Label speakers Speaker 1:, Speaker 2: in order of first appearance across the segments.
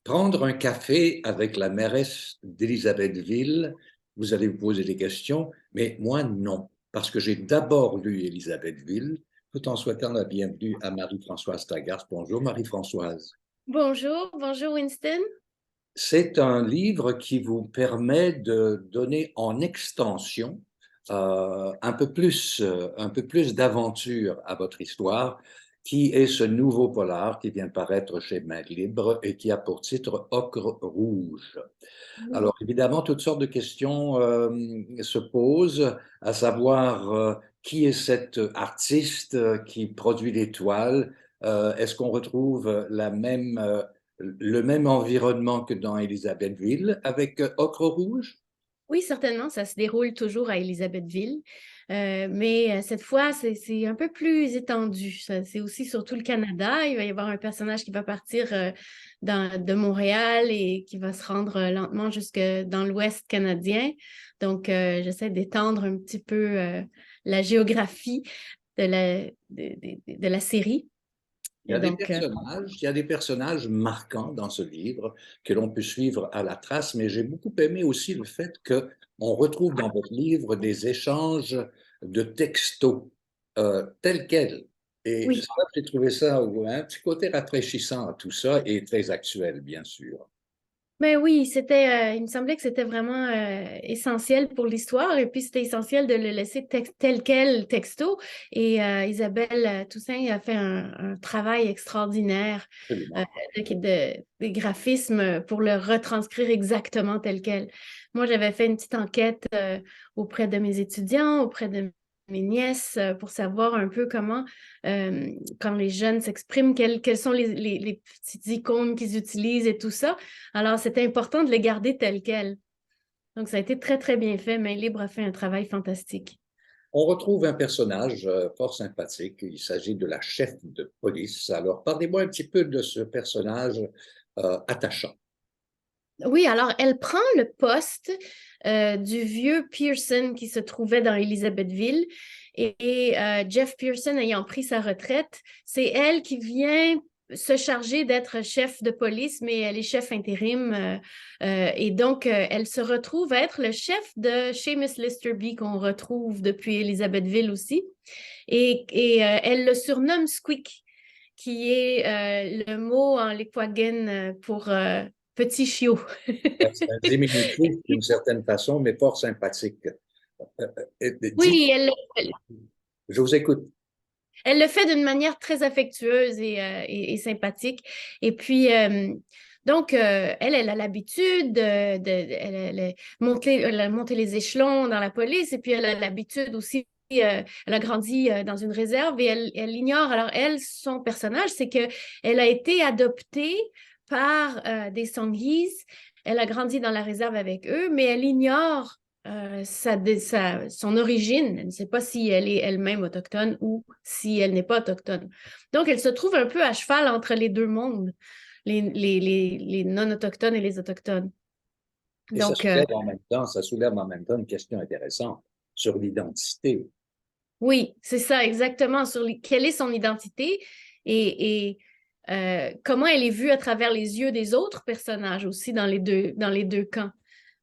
Speaker 1: Prendre un café avec la mairesse d'Élisabethville, vous allez vous poser des questions, mais moi non, parce que j'ai d'abord lu Élisabethville, tout en souhaitant la bienvenue à Marie-Françoise Taggart. Bonjour Marie-Françoise.
Speaker 2: Bonjour, bonjour Winston.
Speaker 1: C'est un livre qui vous permet de donner en extension un peu plus d'aventure à votre histoire, qui est ce nouveau polar qui vient de paraître chez Main Libre et qui a pour titre Ocre rouge.
Speaker 2: Oui.
Speaker 1: Alors évidemment, toutes sortes de questions se posent, à savoir qui est cet artiste qui produit des toiles? Est-ce qu'on retrouve le même environnement que dans Élisabethville avec Ocre rouge?
Speaker 2: Oui, certainement, ça se déroule toujours à Élisabethville, mais cette fois, c'est un peu plus étendu. C'est aussi sur tout le Canada. Il va y avoir un personnage qui va partir de Montréal et qui va se rendre lentement jusque dans l'Ouest canadien. Donc, j'essaie d'étendre un petit peu la géographie de la série.
Speaker 1: Il y a des
Speaker 2: Donc,
Speaker 1: personnages, il y a des personnages marquants dans ce livre que l'on peut suivre à la trace, mais j'ai beaucoup aimé aussi le fait qu'on retrouve dans votre livre des échanges de textos tels quels. Et
Speaker 2: oui.
Speaker 1: ça, j'ai trouvé ça ouais, un petit côté rafraîchissant à tout ça et très actuel, bien sûr.
Speaker 2: Ben oui, il me semblait que c'était vraiment essentiel pour l'histoire et puis c'était essentiel de le laisser tel quel texto. Et Isabelle Toussaint a fait un travail extraordinaire euh,
Speaker 1: Absolument.
Speaker 2: des graphismes pour le retranscrire exactement tel quel. Moi, j'avais fait une petite enquête auprès de mes étudiants, auprès de mes nièces pour savoir un peu comment, quand les jeunes s'expriment, quelles sont les petites icônes qu'ils utilisent et tout ça. Alors, c'était important de les garder tels quels. Donc, ça a été très, très bien fait. Main Libre a fait un travail fantastique.
Speaker 1: On retrouve un personnage fort sympathique. Il s'agit de la chef de police. Alors, parlez-moi un petit peu de ce personnage attachant.
Speaker 2: Oui, alors elle prend le poste du vieux Pearson qui se trouvait dans Élisabethville et Jeff Pearson ayant pris sa retraite, c'est elle qui vient se charger d'être chef de police, mais elle est chef intérim et donc elle se retrouve à être le chef de Seamus Listerby qu'on retrouve depuis Élisabethville aussi et elle le surnomme Squeak qui est le mot en Lekwungen pour petit chiot.
Speaker 1: C'est un diminutif d'une certaine façon, mais fort sympathique. Dites,
Speaker 2: Oui,
Speaker 1: je vous écoute.
Speaker 2: elle le fait d'une manière très affectueuse et sympathique. Et puis, elle a l'habitude elle a monté les échelons dans la police et puis elle a l'habitude aussi, elle a grandi dans une réserve et elle ignore. Alors, elle, son personnage, c'est qu'elle a été adoptée par des Songhees. Elle a grandi dans la réserve avec eux, mais elle ignore son origine. Elle ne sait pas si elle est elle-même autochtone ou si elle n'est pas autochtone. Donc, elle se trouve un peu à cheval entre les deux mondes, les non-autochtones et les autochtones.
Speaker 1: Et
Speaker 2: Donc,
Speaker 1: ça soulève en même temps une question intéressante sur l'identité.
Speaker 2: oui, c'est ça, exactement, quelle est son identité et comment elle est vue à travers les yeux des autres personnages aussi dans les deux camps.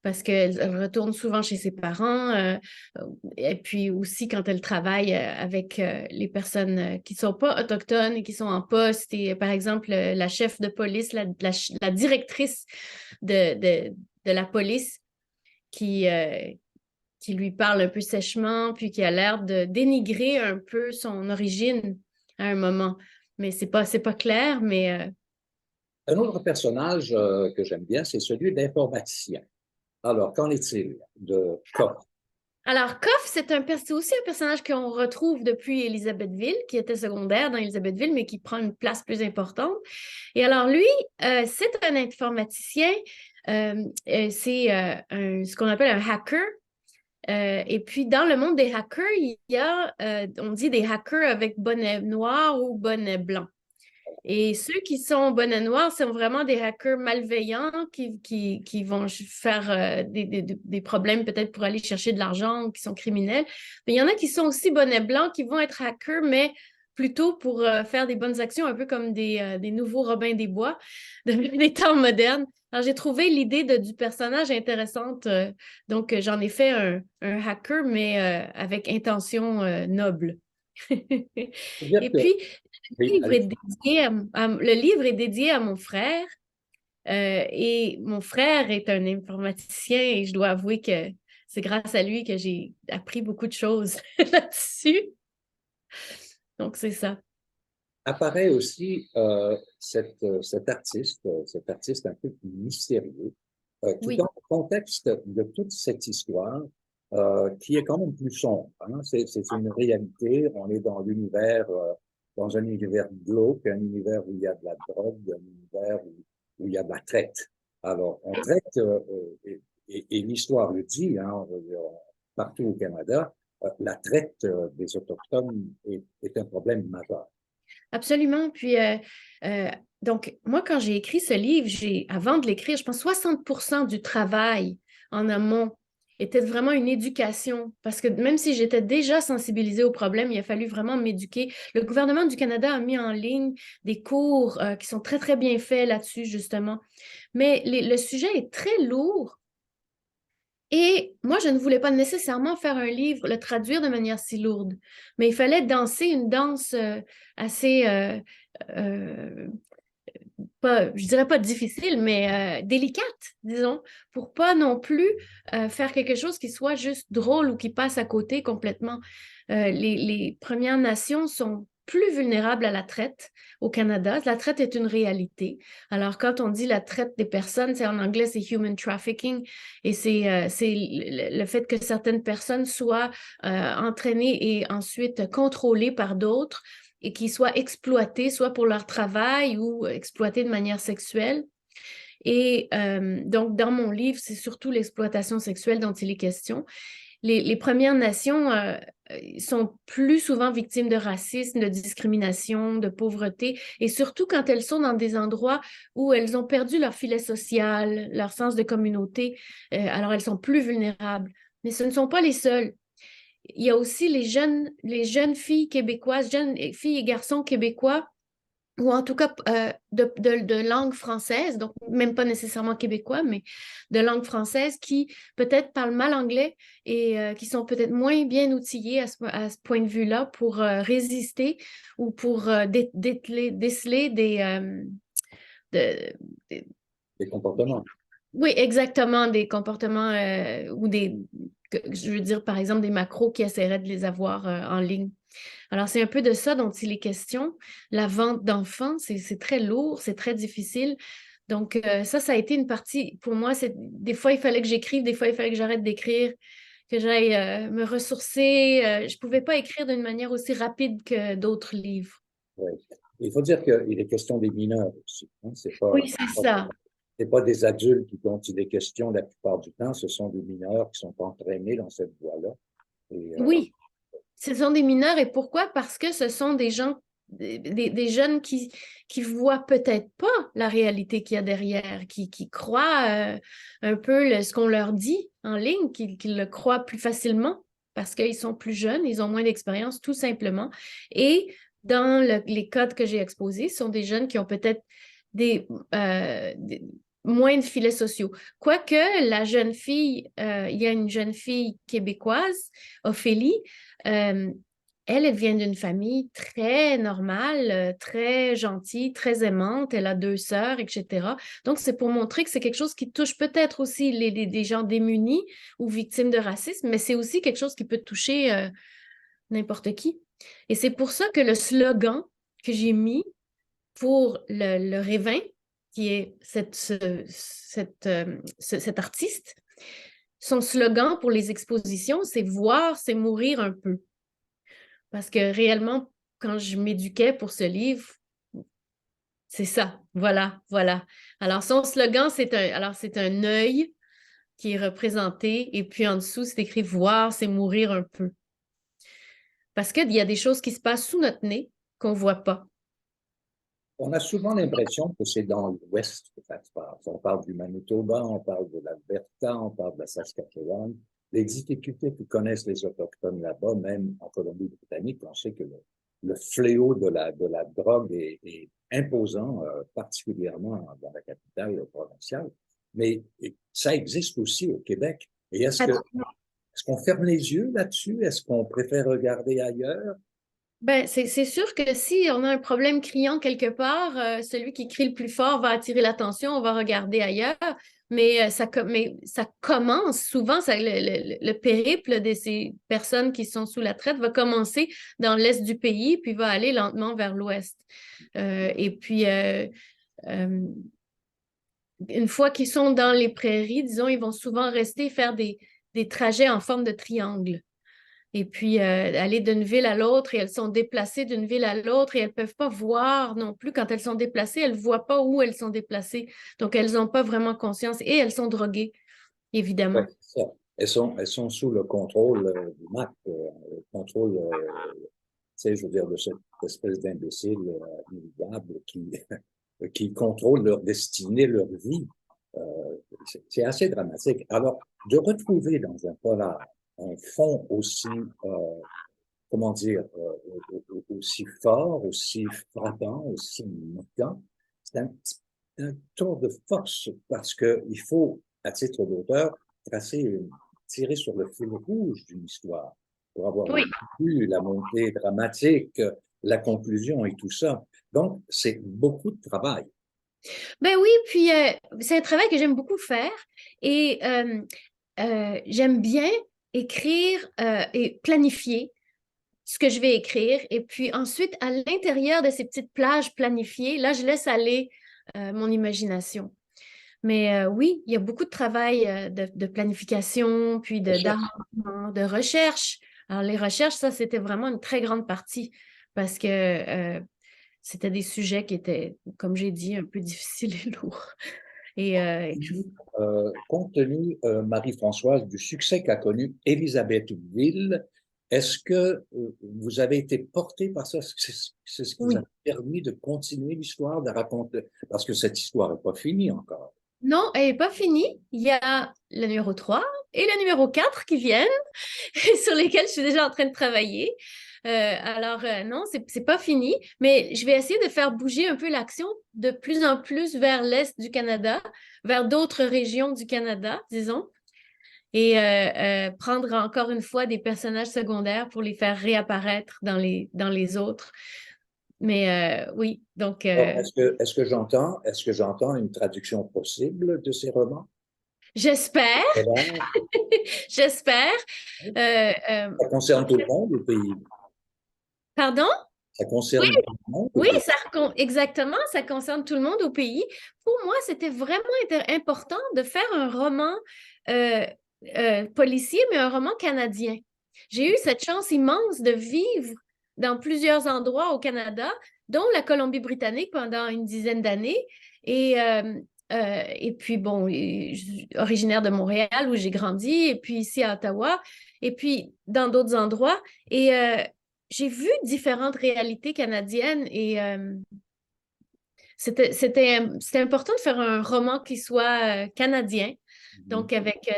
Speaker 2: Parce qu'elle retourne souvent chez ses parents, et puis aussi quand elle travaille avec les personnes qui ne sont pas autochtones et qui sont en poste, et par exemple la chef de police, la directrice de la police qui, euh, qui lui parle un peu sèchement, puis qui a l'air de dénigrer un peu son origine à un moment. Mais c'est pas clair, mais
Speaker 1: Un autre personnage que j'aime bien, c'est celui d'informaticien. Alors, qu'en est-il de Koch?
Speaker 2: alors, Koff, c'est aussi un personnage qu'on retrouve depuis Élisabethville, qui était secondaire dans Élisabethville, mais qui prend une place plus importante. Et alors, lui, c'est un informaticien, c'est ce qu'on appelle un hacker. Et puis, dans le monde des hackers, il y a, on dit des hackers avec bonnet noir ou bonnet blanc. Et ceux qui sont bonnets noirs sont vraiment des hackers malveillants qui vont faire des problèmes peut-être pour aller chercher de l'argent ou qui sont criminels. Mais il y en a qui sont aussi bonnets blancs qui vont être hackers, mais plutôt pour faire des bonnes actions, un peu comme des nouveaux Robin des Bois des temps modernes. Alors, j'ai trouvé l'idée du personnage intéressante. Donc, j'en ai fait un hacker, mais avec intention noble.
Speaker 1: C'est-à-dire
Speaker 2: Et
Speaker 1: que,
Speaker 2: puis,
Speaker 1: oui, allez,
Speaker 2: le livre est dédié à mon frère. Et mon frère est un informaticien et je dois avouer que c'est grâce à lui que j'ai appris beaucoup de choses là-dessus. Donc, c'est ça.
Speaker 1: apparaît aussi cet artiste un peu mystérieux, tout
Speaker 2: Oui,
Speaker 1: dans le contexte de toute cette histoire qui est quand même plus sombre. Hein. C'est une réalité. On est dans l'univers, dans un univers glauque, un univers où il y a de la drogue, un univers où il y a de la traite. Alors, on traite, et l'histoire le dit, hein, partout au Canada, la traite des Autochtones est un problème majeur.
Speaker 2: absolument. Puis, euh, donc, moi, quand j'ai écrit ce livre, avant de l'écrire, je pense 60% du travail en amont était vraiment une éducation. Parce que même si j'étais déjà sensibilisée au problème, il a fallu vraiment m'éduquer. Le gouvernement du Canada a mis en ligne des cours qui sont très, très bien faits là-dessus, justement. Mais le sujet est très lourd. Et moi, je ne voulais pas nécessairement faire un livre, le traduire de manière si lourde, mais il fallait danser une danse assez, euh, pas, je dirais pas difficile, mais délicate, disons, pour pas non plus faire quelque chose qui soit juste drôle ou qui passe à côté complètement. Les Premières Nations sont plus vulnérables à la traite au Canada. La traite est une réalité. Alors, quand on dit la traite des personnes, c'est en anglais, c'est human trafficking, et c'est le fait que certaines personnes soient entraînées et ensuite contrôlées par d'autres et qui soient exploités, soit pour leur travail ou exploités de manière sexuelle. Et donc, dans mon livre, c'est surtout l'exploitation sexuelle dont il est question. Les Premières Nations sont plus souvent victimes de racisme, de discrimination, de pauvreté, et surtout quand elles sont dans des endroits où elles ont perdu leur filet social, leur sens de communauté, alors elles sont plus vulnérables. Mais ce ne sont pas les seules. Il y a aussi les jeunes filles québécoises, jeunes filles et garçons québécois, ou en tout cas de langue française, donc même pas nécessairement québécois, mais de langue française qui peut-être parlent mal anglais et qui sont peut-être moins bien outillés à ce point de vue-là pour résister ou pour déceler de- des-
Speaker 1: Les comportements.
Speaker 2: oui, exactement, des comportements ou je veux dire, par exemple, des macros qui essaieraient de les avoir en ligne. Alors, c'est un peu de ça dont il est question. La vente d'enfants, c'est très lourd, c'est très difficile. Donc, ça a été une partie, pour moi, des fois, il fallait que j'écrive, des fois, il fallait que j'arrête d'écrire, que j'aille me ressourcer. Je ne pouvais pas écrire d'une manière aussi rapide que d'autres livres.
Speaker 1: Ouais. Il faut dire qu'il est question des mineurs aussi. Hein.
Speaker 2: Oui, c'est ça.
Speaker 1: C'est pas des adultes dont il est question la plupart du temps, ce sont des mineurs qui sont entraînés dans cette voie-là. Et,
Speaker 2: Oui, ce sont des mineurs et pourquoi? Parce que ce sont des gens, des jeunes qui voient peut-être pas la réalité qu'il y a derrière, qui croient un peu ce qu'on leur dit en ligne, qu'ils le croient plus facilement parce qu'ils sont plus jeunes, ils ont moins d'expérience, tout simplement. Et dans les codes que j'ai exposés, ce sont des jeunes qui ont peut-être des, euh, des- moins de filets sociaux. Quoique la jeune fille, il y a une jeune fille québécoise, Ophélie, euh, elle vient d'une famille très normale, très gentille, très aimante. Elle a deux sœurs, etc. Donc, c'est pour montrer que c'est quelque chose qui touche peut-être aussi des gens démunis ou victimes de racisme, mais c'est aussi quelque chose qui peut toucher n'importe qui. Et c'est pour ça que le slogan que j'ai mis pour le Révin, qui est cet artiste, son slogan pour les expositions, c'est voir, c'est mourir un peu. Parce que réellement, quand je m'éduquais pour ce livre, c'est ça. Voilà, voilà. Alors, son slogan, c'est un œil qui est représenté, et puis en dessous, c'est écrit voir, c'est mourir un peu. Parce qu'il y a des choses qui se passent sous notre nez qu'on ne voit pas.
Speaker 1: on a souvent l'impression que c'est dans l'Ouest que ça se passe. On parle du Manitoba, on parle de l'Alberta, on parle de la Saskatchewan. Les difficultés que connaissent les Autochtones là-bas, même en Colombie-Britannique, on sait que le fléau de la drogue est imposant, particulièrement dans la capitale provinciale. Mais ça existe aussi au Québec. Et est-ce qu'on ferme les yeux là-dessus? Est-ce qu'on préfère regarder ailleurs?
Speaker 2: Ben, c'est sûr que si on a un problème criant quelque part, celui qui crie le plus fort va attirer l'attention, on va regarder ailleurs. Mais ça commence souvent, le périple de ces personnes qui sont sous la traite va commencer dans l'est du pays, puis va aller lentement vers l'ouest. Et puis, une fois qu'ils sont dans les prairies, disons, ils vont souvent rester faire des trajets en forme de triangle et puis aller d'une ville à l'autre et elles sont déplacées d'une ville à l'autre et elles ne peuvent pas voir non plus quand elles sont déplacées, elles ne voient pas où elles sont déplacées. Donc, elles n'ont pas vraiment conscience et elles sont droguées,
Speaker 1: Ouais,
Speaker 2: évidemment.
Speaker 1: c'est ça. Elles sont sous le contrôle du MAC, le contrôle, tu sais, je veux dire, de cette espèce d'imbécile immutable qui contrôle leur destinée, leur vie. C'est assez dramatique. Alors, de retrouver dans un polar un fond aussi, comment dire, aussi fort, aussi frappant, aussi marquant, c'est un tour de force parce qu'il faut, à titre d'auteur, tirer sur le fil rouge d'une histoire pour avoir le
Speaker 2: Oui.
Speaker 1: début, la montée dramatique, la conclusion et tout ça. Donc, c'est beaucoup de travail.
Speaker 2: Ben oui, puis c'est un travail que j'aime beaucoup faire et j'aime bien écrire et planifier ce que je vais écrire. Et puis ensuite, à l'intérieur de ces petites plages planifiées, là, je laisse aller mon imagination. Mais oui, il y a beaucoup de travail de planification, puis d'arrangement, de recherche. Alors, les recherches, ça, c'était vraiment une très grande partie parce que c'était des sujets qui étaient, comme j'ai dit, un peu difficiles et lourds. Et
Speaker 1: Compte tenu, Marie-Françoise, du succès qu'a connu Élisabethville, est-ce que vous avez été porté par ça? C'est ce qui vous a
Speaker 2: oui.
Speaker 1: permis de continuer l'histoire, de raconter? Parce que cette histoire n'est pas finie encore.
Speaker 2: Non, elle n'est pas finie. Il y a le numéro 3 et le numéro 4 qui viennent, sur lesquels je suis déjà en train de travailler. Non, c'est pas fini, mais je vais essayer de faire bouger un peu l'action de plus en plus vers l'est du Canada, vers d'autres régions du Canada, disons, et prendre encore une fois des personnages secondaires pour les faire réapparaître dans les autres. Mais oui, donc
Speaker 1: Alors, est-ce que j'entends une traduction possible de ces romans?
Speaker 2: j'espère,
Speaker 1: Voilà.
Speaker 2: j'espère. Euh, euh,
Speaker 1: Ça concerne tout le monde au pays.
Speaker 2: Pardon?
Speaker 1: Ça
Speaker 2: Oui,
Speaker 1: concerne tout le monde au
Speaker 2: oui,
Speaker 1: pays.
Speaker 2: exactement, ça concerne tout le monde au pays. Pour moi, c'était vraiment important de faire un roman euh, policier, mais un roman canadien. J'ai eu cette chance immense de vivre dans plusieurs endroits au Canada, dont la Colombie-Britannique pendant une dizaine d'années. Et puis, bon, je suis originaire de Montréal où j'ai grandi, et puis ici à Ottawa, et puis dans d'autres endroits. Et j'ai vu différentes réalités canadiennes et c'était important de faire un roman qui soit canadien, donc avec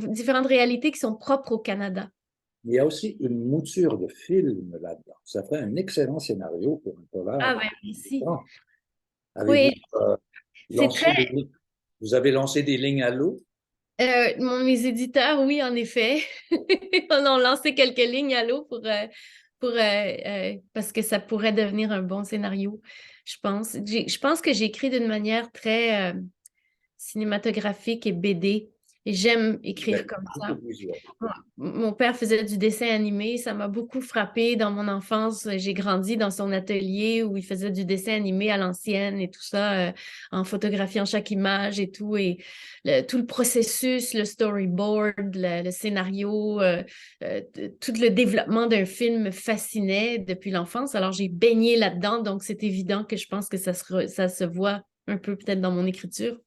Speaker 2: différentes réalités qui sont propres au Canada.
Speaker 1: Il y a aussi une mouture de film là-dedans. Ça ferait un excellent scénario pour un polar.
Speaker 2: Ah ben ici.
Speaker 1: Avez-vous
Speaker 2: Oui, c'est
Speaker 1: lancé
Speaker 2: très.
Speaker 1: vous avez lancé des lignes à l'eau?
Speaker 2: Mes éditeurs, oui, en effet, on a lancé quelques lignes à l'eau parce que ça pourrait devenir un bon scénario, je pense. Je pense que j'écris d'une manière très cinématographique et BD. Et j'aime écrire comme ça.
Speaker 1: Beaucoup visuel.
Speaker 2: Mon père faisait du dessin animé, ça m'a beaucoup frappé dans mon enfance. J'ai grandi dans son atelier où il faisait du dessin animé à l'ancienne et tout ça, en photographiant chaque image et tout. Et tout le processus, le storyboard, le scénario, tout le développement d'un film me fascinait depuis l'enfance. Alors j'ai baigné là-dedans, donc c'est évident que je pense que ça se voit un peu peut-être dans mon écriture.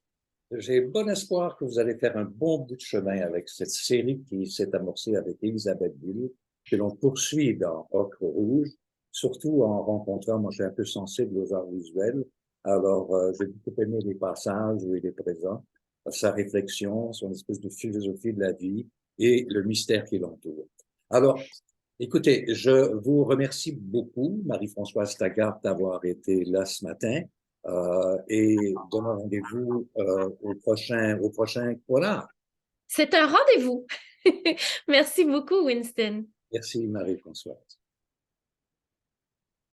Speaker 1: J'ai bon espoir que vous allez faire un bon bout de chemin avec cette série qui s'est amorcée avec Elisabethville, que l'on poursuit dans Ocre Rouge, surtout en rencontrant, moi je suis un peu sensible aux arts visuels, alors j'ai beaucoup aimé les passages où il est présent, sa réflexion, son espèce de philosophie de la vie et le mystère qui l'entoure. Alors, Écoutez, je vous remercie beaucoup, Marie-Françoise Taggart, d'avoir été là ce matin et donne rendez-vous au prochain Polar.
Speaker 2: C'est un rendez-vous. Merci beaucoup, Winston.
Speaker 1: Merci, Marie-Françoise.